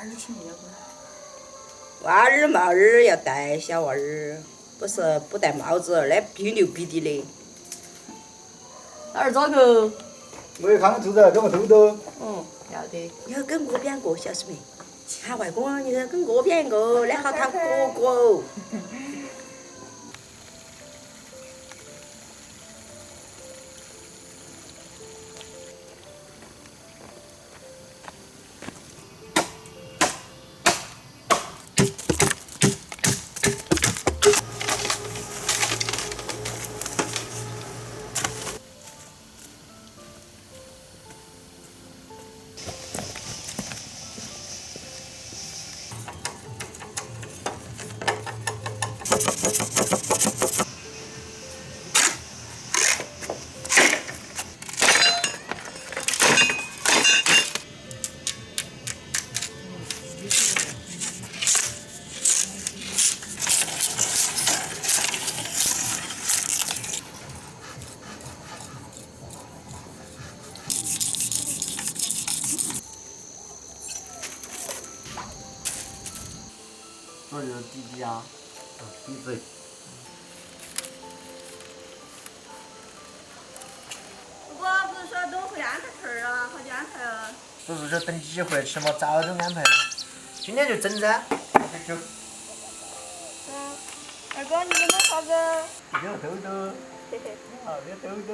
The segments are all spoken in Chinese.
儿请要不？娃儿帽儿要戴，小娃儿不戴帽子，那必须牛逼的嘞。老二咋个？我也看到兔子跟我偷偷。要得。你要跟我边个，晓得没？喊外公，你要跟我边个，那好他哥哥哦。这就是弟弟啊，闭嘴。不过不是说等会安排吃啊，好久安排了。不是说等几回吃嘛，早点安排了。今天就整噻，就。二哥，你给弄啥子？给我豆豆。嘿嘿。好，给豆豆。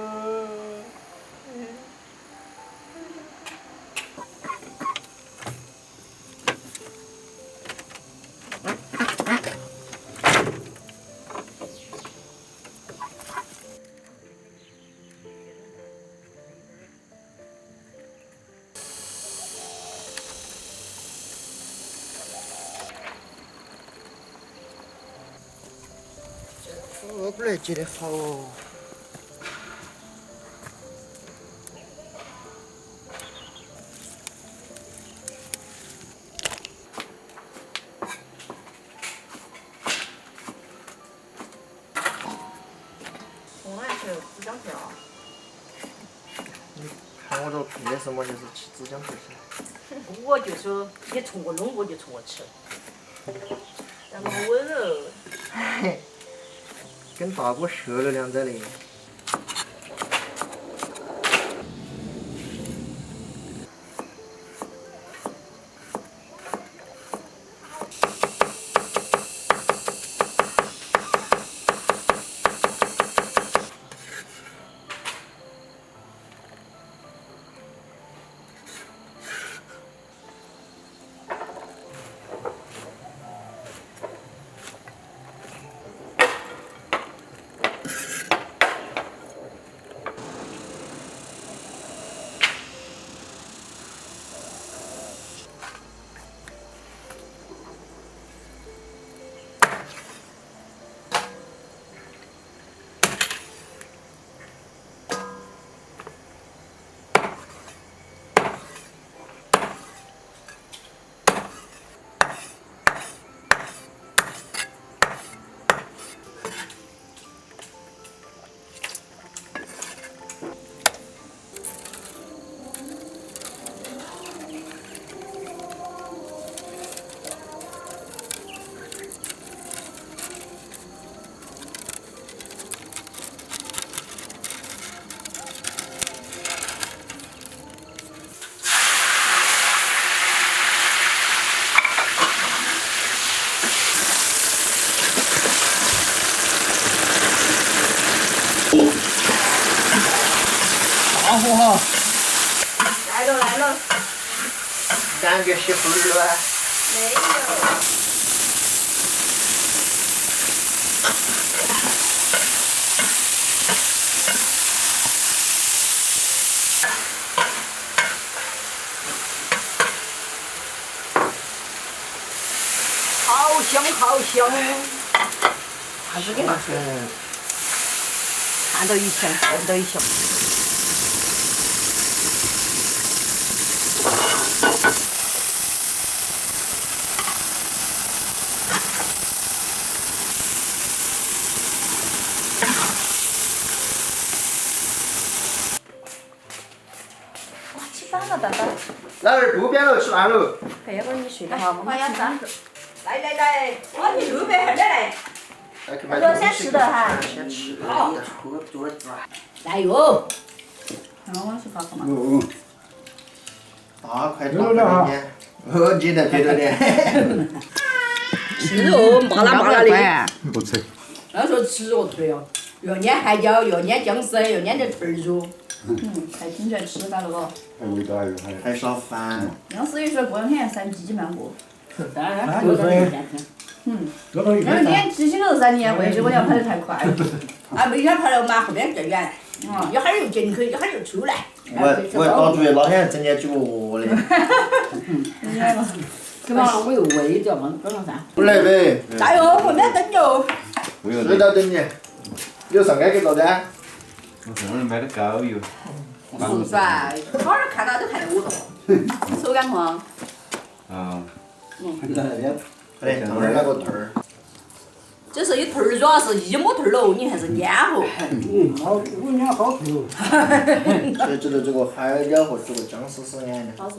我不来接的好哦。从来吃只讲皮啊。看我这平的什么就是吃只讲皮噻。我就说你冲我弄，我就冲我吃。那么温柔。跟大哥学了两载嘞。大火哈！来了来了。感觉熄火了吧？没有。好香好香，还是给他说。看到一香，见到一香。哇，起饭了，蛋蛋。老二不编了，吃饭了。看，要不然你睡得好，我们要张。来，我去路边儿来。我先吃的哈。先吃。好。多点儿。来哟。我去搞什么？大块大块点。哦，记得点。吃哦，麻辣麻辣的。不吃。要说吃哦，对哦，又腌海椒，又腌姜丝，又腌点兔肉。还听起来吃到了不？还味道还有还烧饭。杨思雨说过两天三鸡慢过。当然，有点甜。那么点提醒了噻，你为什么要跑得太快？啊，没想跑得嘛，后边更远。一会儿又进去，一会儿又出来。我打主意老想整点酒窝的。对嘛，我又胃着嘛，刚刚噻。不来呗。加油，后面等油。知道等你。有上街去做噻。我上面买的膏油。不是啊，好儿看到都看得我了。手感况。啊。哎，上面那个兔儿。这是一兔儿，主要是一摸兔儿喽，你还是咽喉。好，我娘好吃。谁知道这个海椒和这个姜丝是安的？好吃。